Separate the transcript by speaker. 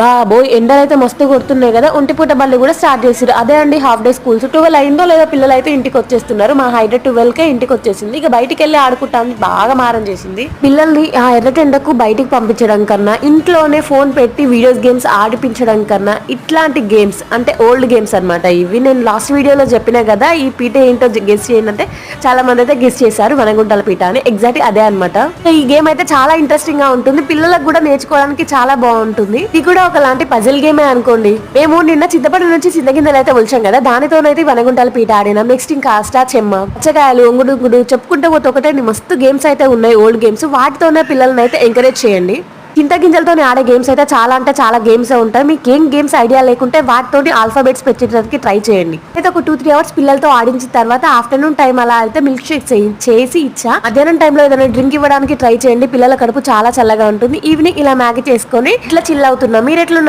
Speaker 1: బాబోయ్ ఎండలు అయితే మస్తు కొడుతున్నాయి కదా. ఒంటిపూట బళ్ళు కూడా స్టార్ట్ చేసారు. అదే అండి హాఫ్ డే స్కూల్స్ 12 అయిందో లేదో పిల్లలు అయితే ఇంటికి వచ్చేస్తున్నారు. మా హైడ్ 12కే ఇంటికి వచ్చేసింది. ఇక బయటికి వెళ్ళి ఆడుకుంటాను బాగా మారం చేసింది. పిల్లల్ని ఆ ఎర్రటి ఎండకు బయటికి పంపించడం కన్నా ఇంట్లోనే ఫోన్ పెట్టి వీడియోస్ గేమ్స్ ఆడిపించడం కన్నా ఇట్లాంటి గేమ్స్ అంటే ఓల్డ్ గేమ్స్ అనమాట ఇవి. నేను లాస్ట్ వీడియోలో చెప్పినా కదా ఈ పీట ఏంటో గెస్ చేయండి అంటే చాలా మంది అయితే గెస్ చేశారు వనగుంటల పీట అని. ఎగ్జాక్ట్ అదే అనమాట. ఈ గేమ్ అయితే చాలా ఇంట్రెస్టింగ్ గా ఉంటుంది. పిల్లలకు కూడా నేర్చుకోవడానికి చాలా బాగుంటుంది. ఇది కూడా ఒకలాంటి పజిల్ గేమే అనుకోండి. మేము నిన్న చింతపడి నుంచి చింతగింజలు అయితే ఒలిచాం కదా, దానితోనైతే వనగుంటల పీట ఆడినాం. నెక్స్ట్ ఇంకా అష్టా చెమ్మ, పచ్చకాయలు, ఒంగుడు చెప్పుకుంటూ పోతే ఒకటే మస్తు గేమ్స్ అయితే ఉన్నాయి ఓల్డ్ గేమ్స్. వాటితోనే పిల్లల్ని అయితే ఎంకరేజ్ చేయండి. చింతగింజలతో ఆడే గేమ్స్ అయితే చాలా అంటే చాలా గేమ్స్ ఉంటాయి. మీకు ఏం గేమ్స్ ఐడియా లేకుంటే వాటితోటి ఆల్ఫాబెట్స్ పెట్టడానికి ట్రై చేయండి. అయితే ఒక 2-3 అవర్స్ పిల్లలతో ఆడించిన తర్వాత ఆఫ్టర్నూన్ టైం అలా అయితే మిల్క్ షేక్ చేసి ఇచ్చా. మధ్యాహ్నం టైంలో ఏదైనా డ్రింక్ ఇవ్వడానికి ట్రై చేయండి. పిల్లల కడుపు చాలా చల్లగా ఉంటుంది. ఈవినింగ్ ఇలా మ్యాగీ చేసుకొని ఇట్లా చిల్ అవుతున్నాం. మీరు ఎట్లా